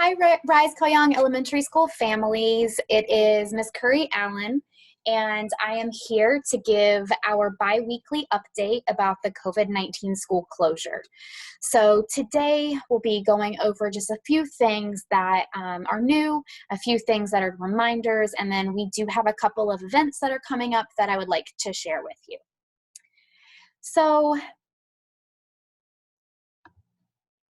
Hi, Rise Koyang Elementary School families. It is Miss Curry Allen, and I am here to give our bi-weekly update about the COVID-19 school closure. So today we'll be going over just a few things that are new, a few things that are reminders, and then we do have a couple of events that are coming up that I would like to share with you. So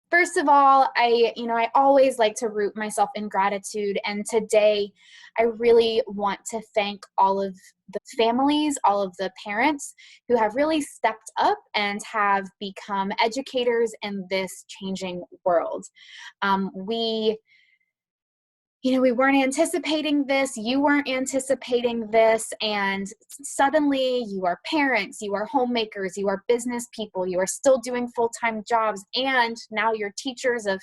first of all, I always like to root myself in gratitude, and today I really want to thank all of the families, all of the parents who have really stepped up and have become educators in this changing world. We weren't anticipating this, you weren't anticipating this, and suddenly you are parents, you are homemakers, you are business people, you are still doing full-time jobs, and now you're teachers of,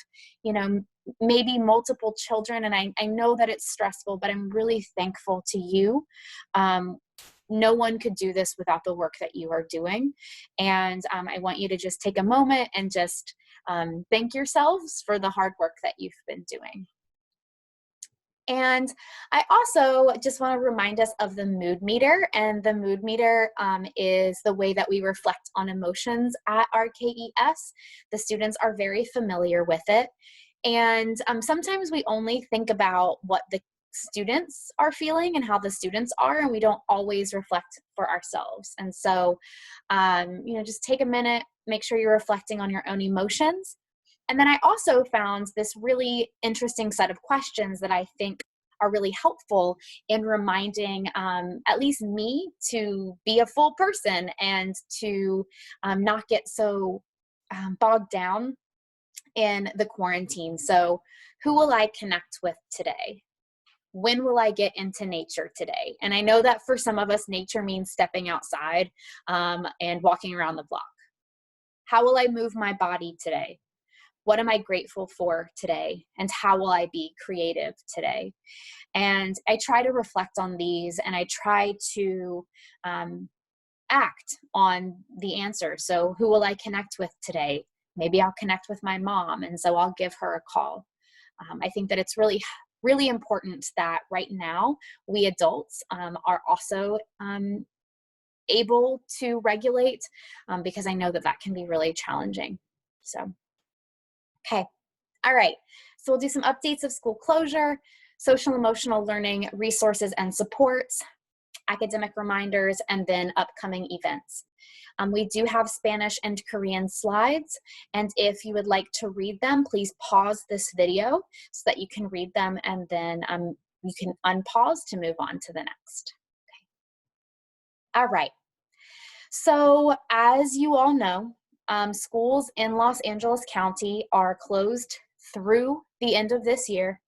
maybe multiple children, and I know that it's stressful, but I'm really thankful to you. No one could do this without the work that you are doing, and I want you to just take a moment and just thank yourselves for the hard work that you've been doing. And I also just want to remind us of the mood meter, and the mood meter is the way that we reflect on emotions at RKES. The students are very familiar with it, and sometimes we only think about what the students are feeling and how the students are, and we don't always reflect for ourselves. And so, just take a minute, make sure you're reflecting on your own emotions. And then I also found this really interesting set of questions that I think are really helpful in reminding at least me to be a full person and to not get so bogged down in the quarantine. So, who will I connect with today? When will I get into nature today? And I know that for some of us, nature means stepping outside and walking around the block. How will I move my body today? What am I grateful for today? And how will I be creative today? And I try to reflect on these, and I try to act on the answer. So who will I connect with today? Maybe I'll connect with my mom, and so I'll give her a call. I think that it's really, really important that right now we adults are also able to regulate because I know that that can be really challenging. So. Okay, all right. So we'll do some updates of school closure, social emotional learning resources and supports, academic reminders, and then upcoming events. We do have Spanish and Korean slides, and if you would like to read them, please pause this video so that you can read them, and then you can unpause to move on to the next. Okay. All right. So as you all know, schools in Los Angeles County are closed through the end of this year,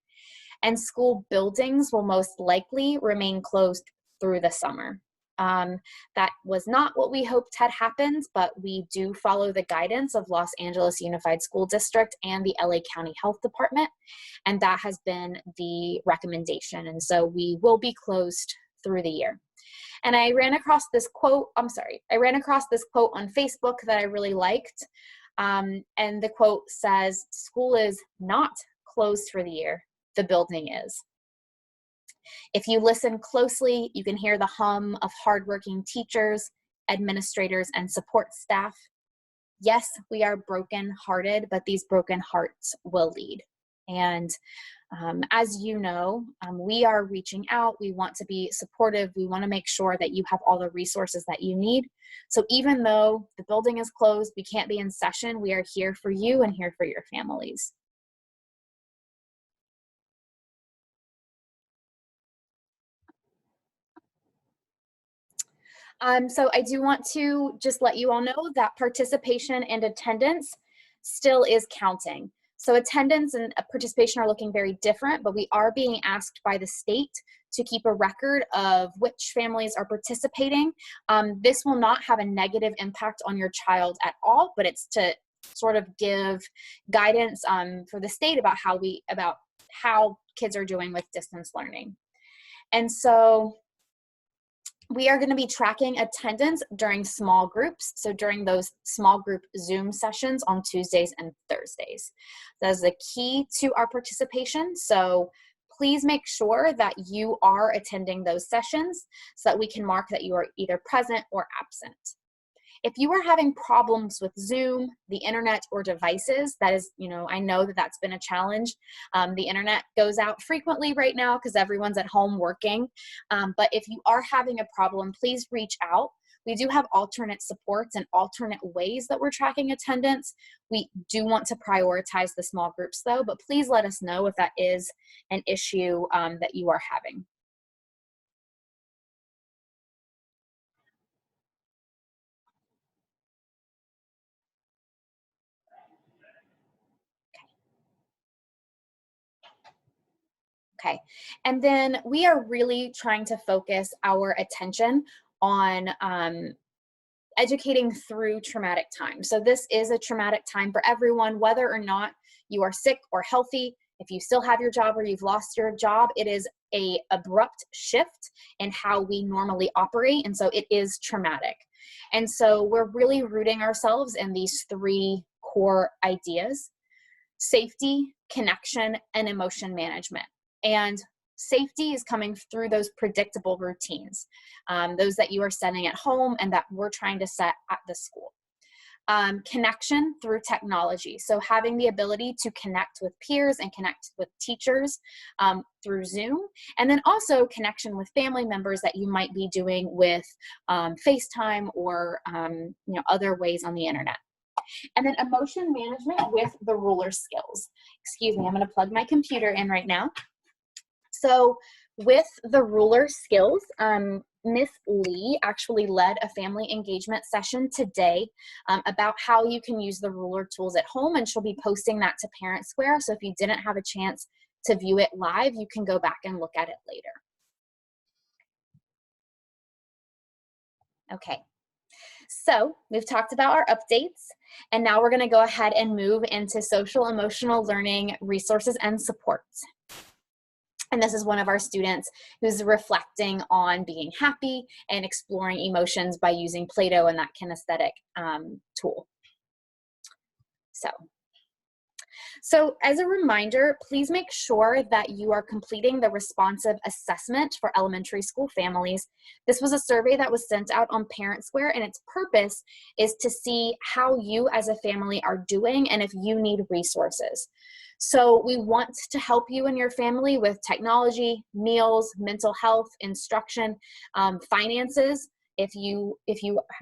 and school buildings will most likely remain closed through the summer. That was not what we hoped had happened, but we do follow the guidance of Los Angeles Unified School District and the LA County Health Department, and that has been the recommendation, and so we will be closed through the year. And I ran across this quote on Facebook that I really liked. And the quote says, "School is not closed for the year, the building is." If you listen closely, you can hear the hum of hardworking teachers, administrators, and support staff. Yes, we are broken-hearted, but these broken hearts will lead. And as you know, we are reaching out. We want to be supportive. We want to make sure that you have all the resources that you need. So even though the building is closed, we can't be in session, we are here for you and here for your families. So I do want to just let you all know that participation and attendance still is counting. So attendance and participation are looking very different, but we are being asked by the state to keep a record of which families are participating. This will not have a negative impact on your child at all, but it's to sort of give guidance for the state about how kids are doing with distance learning. And so We are going to be tracking attendance during small groups, so during those small group Zoom sessions on Tuesdays and Thursdays. That is the key to our participation, so please make sure that you are attending those sessions so that we can mark that you are either present or absent. If you are having problems with Zoom, the internet, or devices, that is, I know that that's been a challenge. The internet goes out frequently right now because everyone's at home working. But if you are having a problem, please reach out. We do have alternate supports and alternate ways that we're tracking attendance. We do want to prioritize the small groups though, but please let us know if that is an issue that you are having. Okay, and then we are really trying to focus our attention on educating through traumatic time. So this is a traumatic time for everyone, whether or not you are sick or healthy. If you still have your job or you've lost your job, it is an abrupt shift in how we normally operate, and so it is traumatic. And so we're really rooting ourselves in these three core ideas: safety, connection, and emotion management. And safety is coming through those predictable routines, those that you are setting at home and that we're trying to set at the school. Connection through technology. So having the ability to connect with peers and connect with teachers through Zoom, and then also connection with family members that you might be doing with FaceTime or other ways on the internet. And then emotion management with the ruler skills. Excuse me, I'm going to plug my computer in right now. So with the ruler skills, Miss Lee actually led a family engagement session today about how you can use the ruler tools at home, and she'll be posting that to Parent Square. So if you didn't have a chance to view it live, you can go back and look at it later. Okay, so we've talked about our updates, and now we're going to go ahead and move into social emotional learning resources and supports. And this is one of our students who's reflecting on being happy and exploring emotions by using Play-Doh and that kinesthetic tool. So as a reminder, please make sure that you are completing the responsive assessment for elementary school families. This was a survey that was sent out on Parent Square, and its purpose is to see how you as a family are doing and if you need resources. So we want to help you and your family with technology, meals, mental health, instruction, finances. If you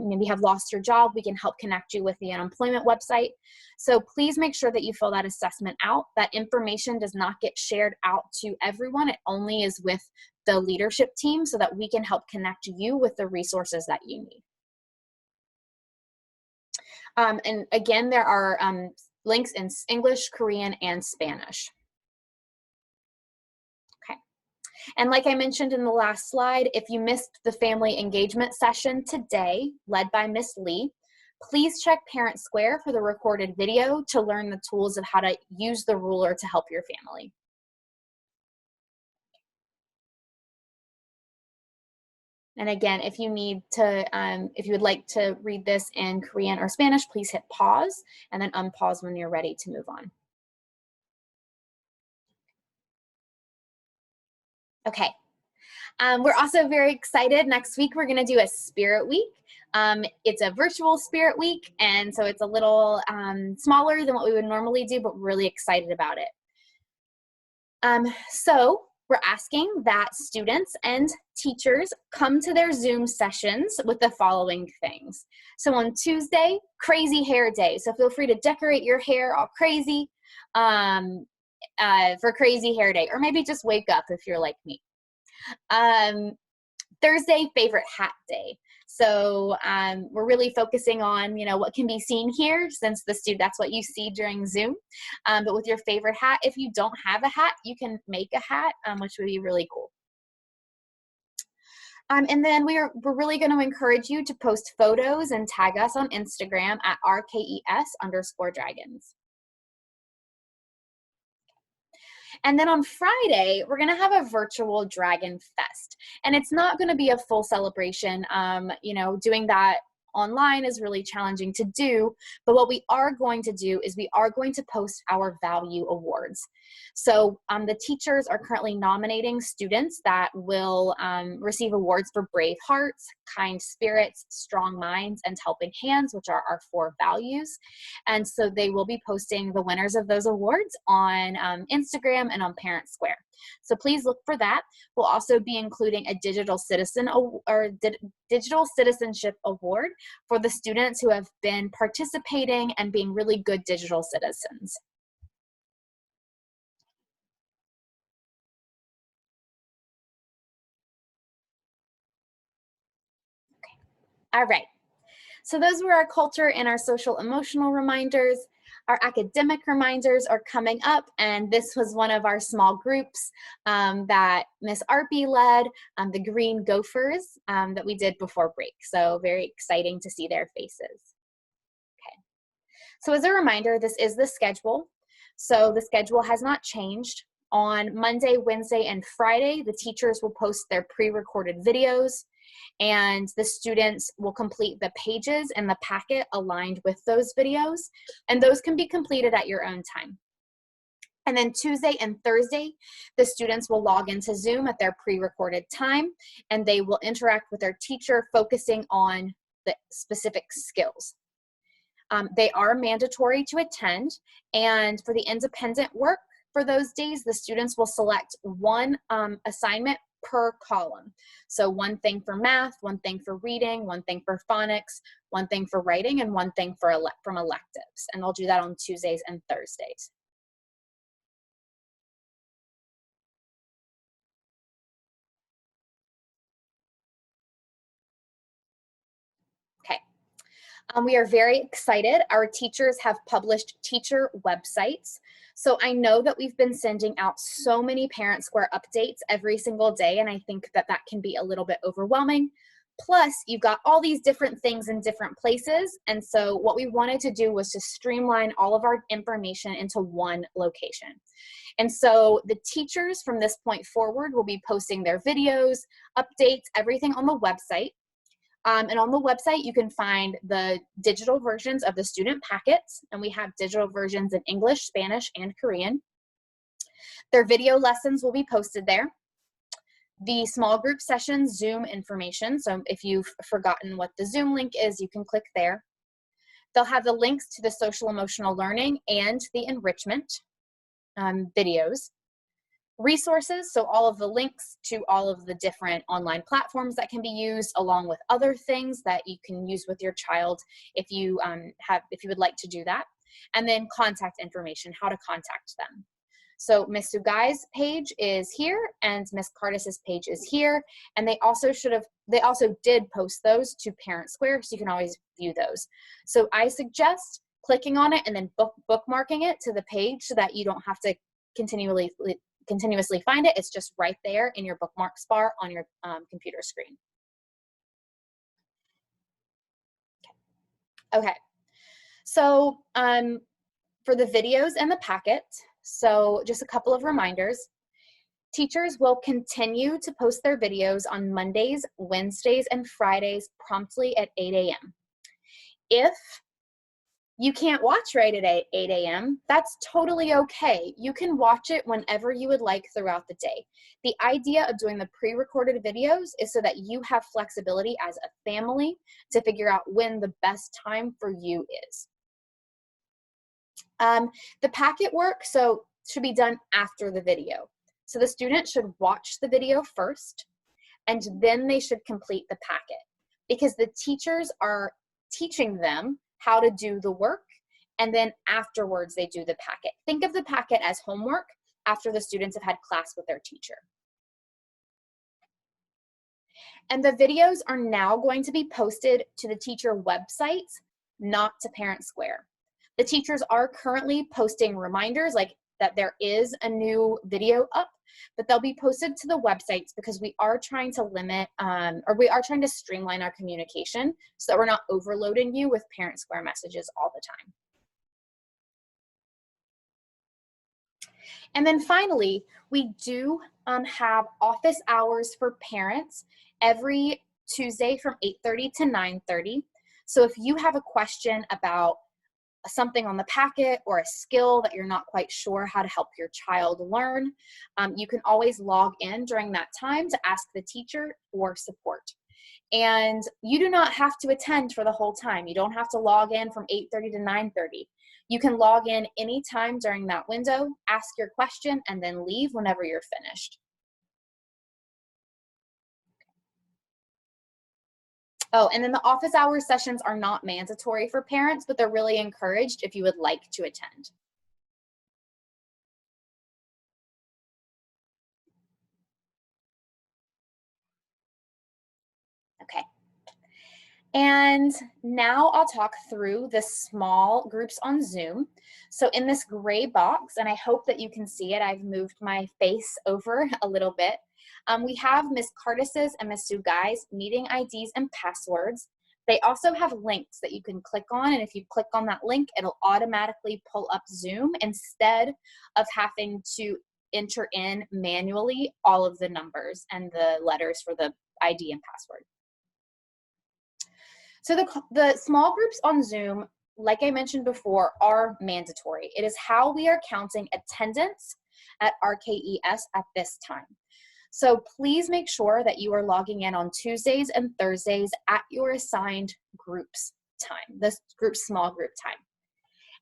maybe have lost your job, we can help connect you with the unemployment website. So please make sure that you fill that assessment out. That information does not get shared out to everyone. It only is with the leadership team so that we can help connect you with the resources that you need. And again, there are links in English, Korean, and Spanish. Okay. And like I mentioned in the last slide, if you missed the family engagement session today, led by Miss Lee, please check Parent Square for the recorded video to learn the tools of how to use the ruler to help your family. And again, if you need to, if you would like to read this in Korean or Spanish, please hit pause and then unpause when you're ready to move on. Okay. We're also very excited. Next week, we're going to do a Spirit Week. It's a virtual Spirit Week, and so it's a little smaller than what we would normally do, but really excited about it. So we're asking that students and teachers come to their Zoom sessions with the following things. So on Tuesday, Crazy Hair Day. So feel free to decorate your hair all crazy for Crazy Hair Day, or maybe just wake up if you're like me. Thursday, Favorite Hat Day. So we're really focusing on, what can be seen here, since that's what you see during Zoom. But with your favorite hat, if you don't have a hat, you can make a hat, which would be really cool. And then we're really going to encourage you to post photos and tag us on Instagram at RKES_dragons. And then on Friday, we're gonna have a virtual Dragon Fest. And it's not gonna be a full celebration. You know, doing that online is really challenging to do, but what we are going to do is we are going to post our value awards. So the teachers are currently nominating students that will receive awards for brave hearts, kind spirits, strong minds, and helping hands, which are our 4 values. And so they will be posting the winners of those awards on Instagram and on Parent Square. So please look for that. We'll also be including a digital citizenship award for the students who have been participating and being really good digital citizens. All right. So those were our culture and our social emotional reminders. Our academic reminders are coming up, and this was one of our small groups that Miss Arpey led, the Green Gophers, that we did before break. So very exciting to see their faces. Okay. So as a reminder, this is the schedule. So the schedule has not changed. On Monday, Wednesday, and Friday, the teachers will post their pre-recorded videos, and the students will complete the pages in the packet aligned with those videos, and those can be completed at your own time. And then Tuesday and Thursday, the students will log into Zoom at their pre-recorded time, and they will interact with their teacher, focusing on the specific skills. They are mandatory to attend, and for the independent work for those days, the students will select one assignment per column. So one thing for math, one thing for reading, one thing for phonics, one thing for writing, and one thing for from electives. And they'll do that on Tuesdays and Thursdays. Okay. We are very excited. Our teachers have published teacher websites. So I know that we've been sending out so many Parent Square updates every single day, and I think that that can be a little bit overwhelming. Plus, you've got all these different things in different places, and so what we wanted to do was to streamline all of our information into one location. And so the teachers from this point forward will be posting their videos, updates, everything on the website. And on the website, you can find the digital versions of the student packets, and we have digital versions in English, Spanish, and Korean. Their video lessons will be posted there. The small group sessions Zoom information, so if you've forgotten what the Zoom link is, you can click there. They'll have the links to the social emotional learning and the enrichment videos. Resources, so all of the links to all of the different online platforms that can be used, along with other things that you can use with your child if you would like to do that. And then contact information, how to contact them. So Miss Sugai's page is here, and Miss Cardis's page is here, and they also did post those to Parent Square, so you can always view those. So I suggest clicking on it and then bookmarking it to the page so that you don't have to continuously find it. It's just right there in your bookmarks bar on your computer screen. Okay, so for the videos and the packet, so just a couple of reminders. Teachers will continue to post their videos on Mondays, Wednesdays, and Fridays promptly at 8 a.m. If you can't watch right at 8 a.m., that's totally okay. You can watch it whenever you would like throughout the day. The idea of doing the pre-recorded videos is so that you have flexibility as a family to figure out when the best time for you is. The packet work should be done after the video. So the student should watch the video first, and then they should complete the packet, because the teachers are teaching them how to do the work, and then afterwards they do the packet. Think of the packet as homework after the students have had class with their teacher. And the videos are now going to be posted to the teacher websites, not to Parent Square. The teachers are currently posting reminders like that there is a new video up, but they'll be posted to the websites because we are trying to limit, or we are trying to streamline our communication so that we're not overloading you with Parent Square messages all the time. And then finally, we do have office hours for parents every Tuesday from 8:30 to 9:30. So if you have a question about something on the packet or a skill that you're not quite sure how to help your child learn, you can always log in during that time to ask the teacher for support. And you do not have to attend for the whole time. You don't have to log in from 8:30 to 9:30. You can log in anytime during that window, ask your question, and then leave whenever you're finished. Oh, and then the office hours sessions are not mandatory for parents, but they're really encouraged if you would like to attend. Okay. And now I'll talk through the small groups on Zoom. So in this gray box, and I hope that you can see it, I've moved my face over a little bit. We have Miss Cardis's and Miss Sugai's meeting IDs and passwords. They also have links that you can click on, and if you click on that link, it'll automatically pull up Zoom instead of having to enter in manually all of the numbers and the letters for the ID and password. So the small groups on Zoom, like I mentioned before, are mandatory. It is how we are counting attendance at RKES at this time. So please make sure that you are logging in on Tuesdays and Thursdays at your assigned group's time, this group's small group time.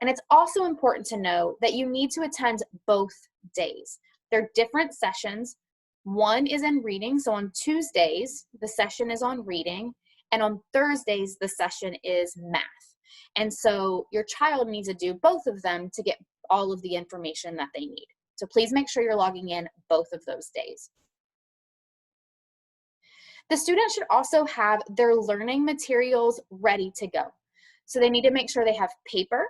And it's also important to know that you need to attend both days. They're different sessions. One is in reading, so on Tuesdays, the session is on reading, and on Thursdays, the session is math. And so your child needs to do both of them to get all of the information that they need. So please make sure you're logging in both of those days. The students should also have their learning materials ready to go. So they need to make sure they have paper,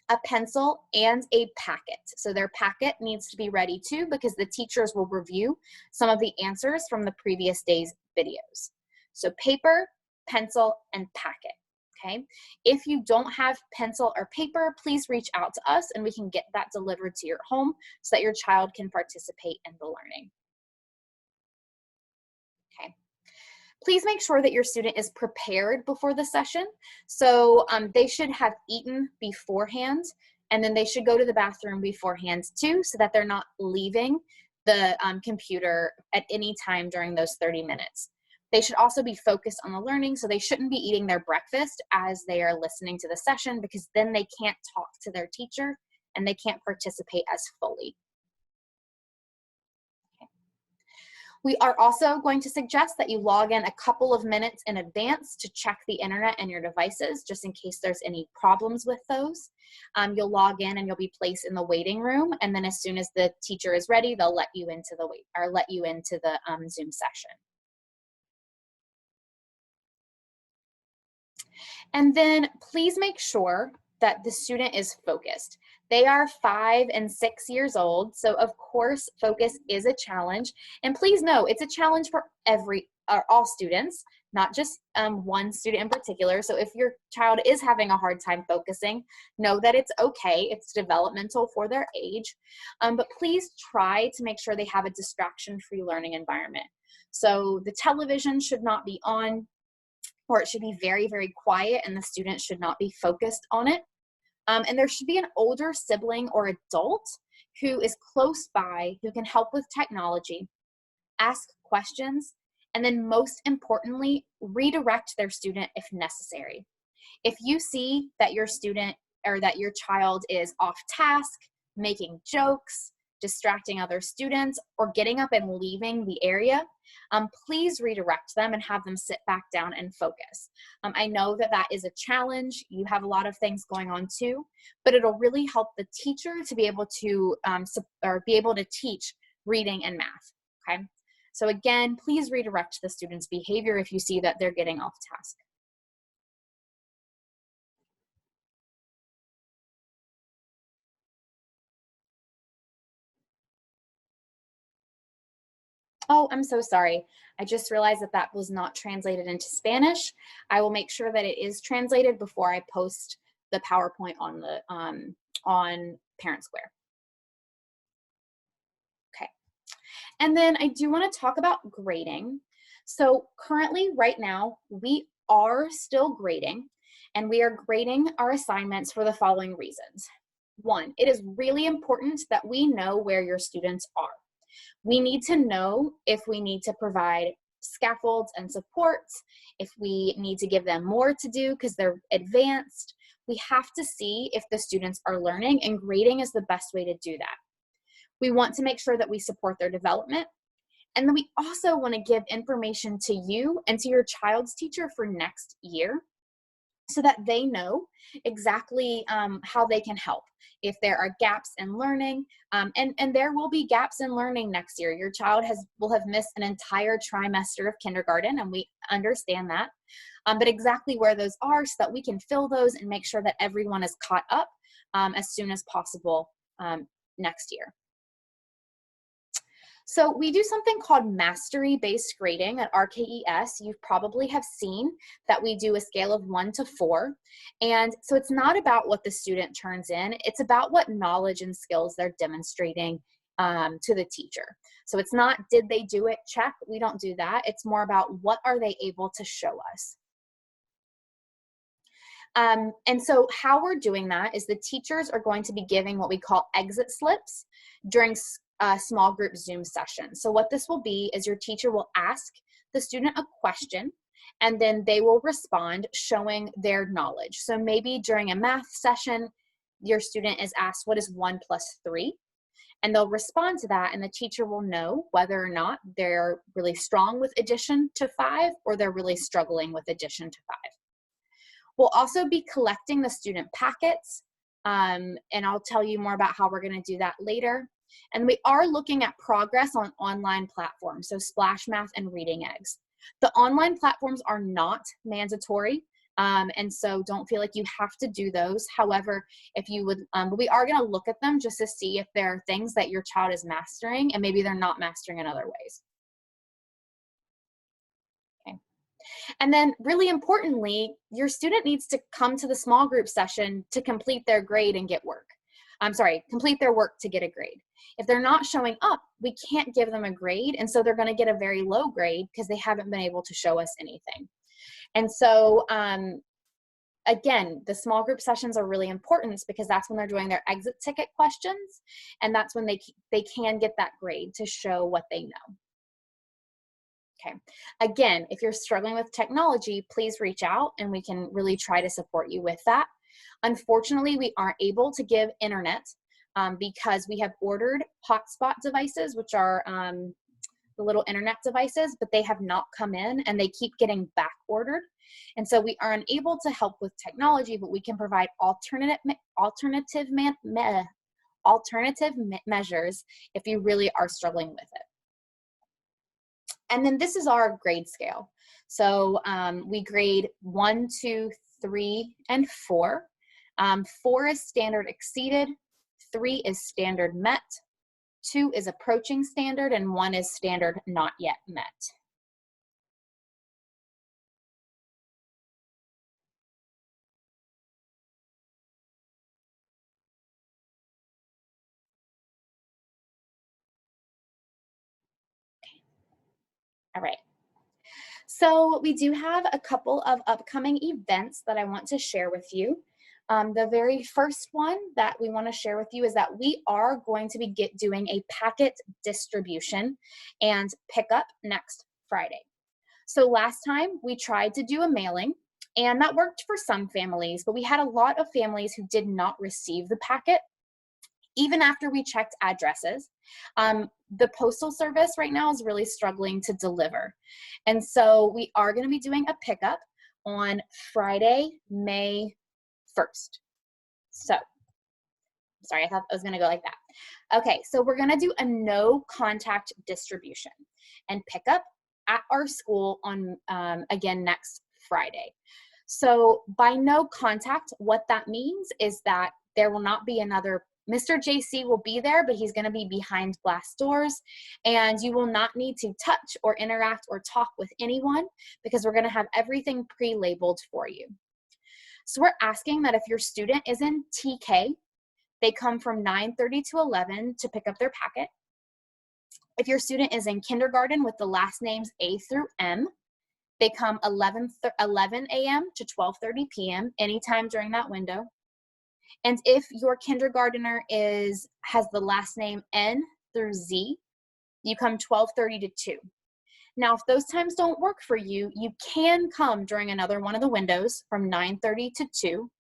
a pencil, and a packet. So their packet needs to be ready too, because the teachers will review some of the answers from the previous day's videos. So paper, pencil, and packet, okay? If you don't have pencil or paper, please reach out to us and we can get that delivered to your home so that your child can participate in the learning. Okay. Please make sure that your student is prepared before the session. So they should have eaten beforehand, and then they should go to the bathroom beforehand too, so that they're not leaving the computer at any time during those 30 minutes. They should also be focused on the learning, so they shouldn't be eating their breakfast as they are listening to the session, because then they can't talk to their teacher and they can't participate as fully. We are also going to suggest that you log in a couple of minutes in advance to check the internet and your devices, just in case there's any problems with those. You'll log in and you'll be placed in the waiting room, and then as soon as the teacher is ready, they'll let you into the Zoom session. And then please make sure that the student is focused. They are 5 and 6 years old, so of course focus is a challenge. And please know it's a challenge for all students, not just one student in particular. So if your child is having a hard time focusing, know that it's okay. It's developmental for their age. But please try to make sure they have a distraction-free learning environment. So the television should not be on, or it should be very, very quiet, and the student should not be focused on it. And there should be an older sibling or adult who is close by, who can help with technology, ask questions, and then most importantly, redirect their student if necessary. If you see that your student or that your child is off task, making jokes, distracting other students, or getting up and leaving the area, please redirect them and have them sit back down and focus. I know that that is a challenge. You have a lot of things going on too, but it'll really help the teacher to be able to teach reading and math, okay? So again, please redirect the student's behavior if you see that they're getting off task. Oh, I'm so sorry. I just realized that that was not translated into Spanish. I will make sure that it is translated before I post the PowerPoint on Parent Square. And then I do want to talk about grading. So currently, right now, we are still grading, and we are grading our assignments for the following reasons. One, it is really important that we know where your students are. We need to know if we need to provide scaffolds and supports, if we need to give them more to do because they're advanced. We have to see if the students are learning, and grading is the best way to do that. We want to make sure that we support their development. And then we also want to give information to you and to your child's teacher for next year so that they know exactly how they can help. If there are gaps in learning, and there will be gaps in learning next year. Your child will have missed an entire trimester of kindergarten, and we understand that. But exactly where those are so that we can fill those and make sure that everyone is caught up as soon as possible next year. So we do something called mastery-based grading at RKES. You probably have seen that we do a scale of 1 to 4. And so it's not about what the student turns in, it's about what knowledge and skills they're demonstrating to the teacher. So it's not, did they do it, check, we don't do that. It's more about what are they able to show us. And so how we're doing that is the teachers are going to be giving what we call exit slips during small group Zoom sessions. So what this will be is your teacher will ask the student a question, and then they will respond showing their knowledge. So maybe during a math session, your student is asked, what is 1 plus 3? And they'll respond to that, and the teacher will know whether or not they're really strong with addition to 5 or they're really struggling with addition to 5. We'll also be collecting the student packets, and I'll tell you more about how we're going to do that later. And we are looking at progress on online platforms, so Splash Math and Reading Eggs. The online platforms are not mandatory, and so don't feel like you have to do those. However, if you would, we are going to look at them just to see if there are things that your child is mastering and maybe they're not mastering in other ways. And then really importantly, your student needs to come to the small group session to complete their grade and get work. Complete their work to get a grade. If they're not showing up, we can't give them a grade, and so they're going to get a very low grade because they haven't been able to show us anything. And so again, the small group sessions are really important because that's when they're doing their exit ticket questions, and that's when they can get that grade to show what they know. Okay. Again, if you're struggling with technology, please reach out and we can really try to support you with that. Unfortunately, we aren't able to give internet because we have ordered hotspot devices, which are the little internet devices, but they have not come in and they keep getting back ordered. And so we are unable to help with technology, but we can provide alternative measures if you really are struggling with it. And then this is our grade scale. So we grade 1, 2, 3, and 4. 4 is standard exceeded, 3 is standard met, 2 is approaching standard, and 1 is standard not yet met. All right. So we do have a couple of upcoming events that I want to share with you. The very first one that we want to share with you is that we are going to be doing a packet distribution and pickup next Friday. So last time we tried to do a mailing, and that worked for some families, but we had a lot of families who did not receive the packet even after we checked addresses. The postal service right now is really struggling to deliver. And so we are going to be doing a pickup on Friday, May 1st. So, sorry, I thought I was going to go like that. Okay, so we're going to do a no contact distribution and pickup at our school on, again, next Friday. So by no contact, what that means is that there will not be another Mr. JC will be there, but he's going to be behind glass doors, and you will not need to touch or interact or talk with anyone because we're going to have everything pre-labeled for you. So we're asking that if your student is in TK, they come from 9:30 to 11 to pick up their packet. If your student is in kindergarten with the last names A through M, they come 11 a.m. to 12:30 p.m. anytime during that window. And if your kindergartner has the last name N through Z, you come 12:30 to 2. Now, if those times don't work for you, you can come during another one of the windows from 9:30 to 2.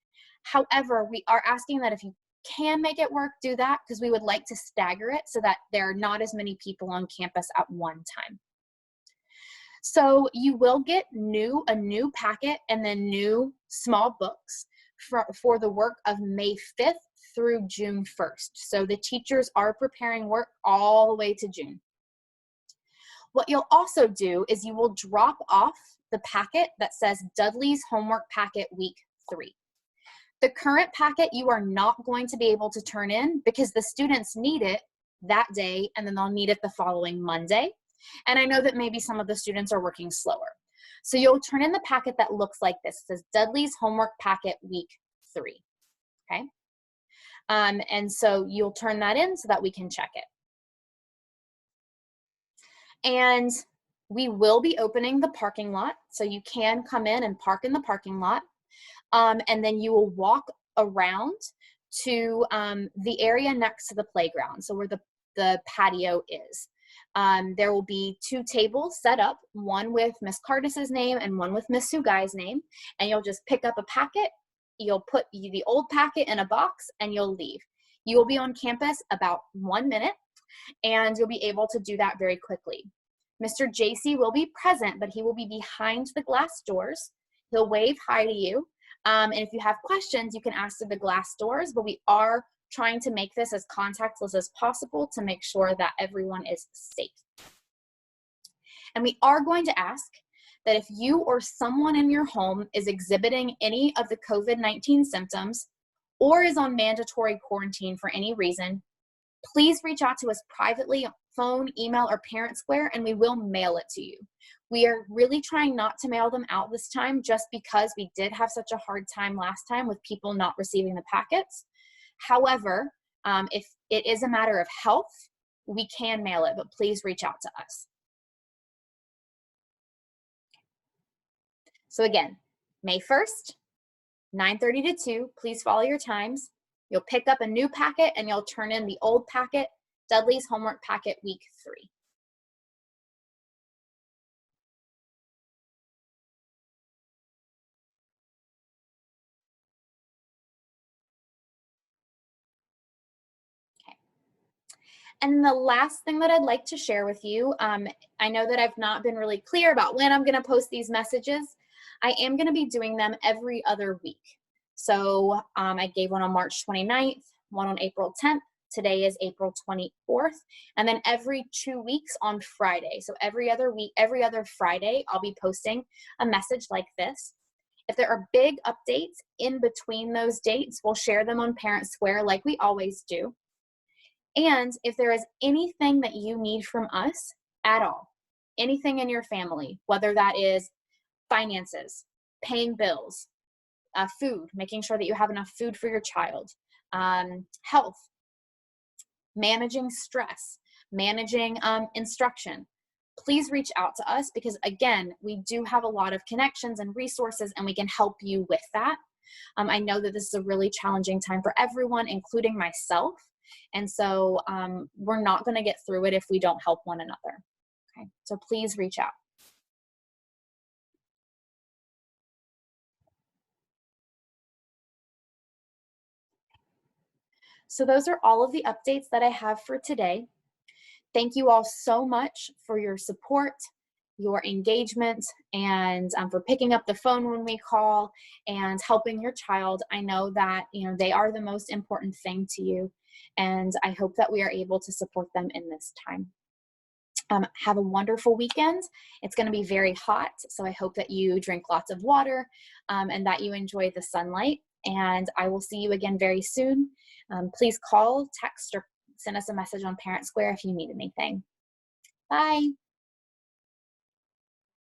However, we are asking that if you can make it work, do that, because we would like to stagger it so that there are not as many people on campus at one time. So you will get a new packet and then new small books for the work of May 5th through June 1st. So the teachers are preparing work all the way to June. What you'll also do is you will drop off the packet that says Dudley's Homework Packet Week 3. The current packet you are not going to be able to turn in because the students need it that day and then they'll need it the following Monday. And I know that maybe some of the students are working slower. So you'll turn in the packet that looks like this. It says Dudley's Homework Packet Week 3, okay? And so you'll turn that in so that we can check it. And we will be opening the parking lot, so you can come in and park in the parking lot. And then you will walk around to the area next to the playground, so where the patio is. There will be 2 tables set up, one with Miss Cardis's name and one with Miss Sugai's name, and you'll just pick up a packet, you'll put the old packet in a box, and you'll leave. You will be on campus about 1 minute, and you'll be able to do that very quickly. Mr. JC will be present, but he will be behind the glass doors. He'll wave hi to you, and if you have questions, you can ask through the glass doors, but we are trying to make this as contactless as possible to make sure that everyone is safe. And we are going to ask that if you or someone in your home is exhibiting any of the COVID-19 symptoms or is on mandatory quarantine for any reason, please reach out to us privately, phone, email, or Parent Square, and we will mail it to you. We are really trying not to mail them out this time just because we did have such a hard time last time with people not receiving the packets. However, if it is a matter of health, we can mail it, but please reach out to us. So again, May 1st, 9:30 to 2, please follow your times. You'll pick up a new packet and you'll turn in the old packet, Dudley's Homework Packet Week 3. And the last thing that I'd like to share with you, I know that I've not been really clear about when I'm going to post these messages. I am going to be doing them every other week. So I gave one on March 29th, one on April 10th. Today is April 24th. And then every 2 weeks on Friday. So every other week, every other Friday, I'll be posting a message like this. If there are big updates in between those dates, we'll share them on Parent Square like we always do. And if there is anything that you need from us at all, anything in your family, whether that is finances, paying bills, food, making sure that you have enough food for your child, health, managing stress, managing instruction, please reach out to us because, again, we do have a lot of connections and resources and we can help you with that. I know that this is a really challenging time for everyone, including myself. And so we're not going to get through it if we don't help one another. Okay, so please reach out. So those are all of the updates that I have for today. Thank you all so much for your support, your engagement, and for picking up the phone when we call and helping your child. I know that they are the most important thing to you, and I hope that we are able to support them in this time. Have a wonderful weekend. It's going to be very hot, so I hope that you drink lots of water and that you enjoy the sunlight. And I will see you again very soon. Please call, text, or send us a message on Parent Square if you need anything. Bye.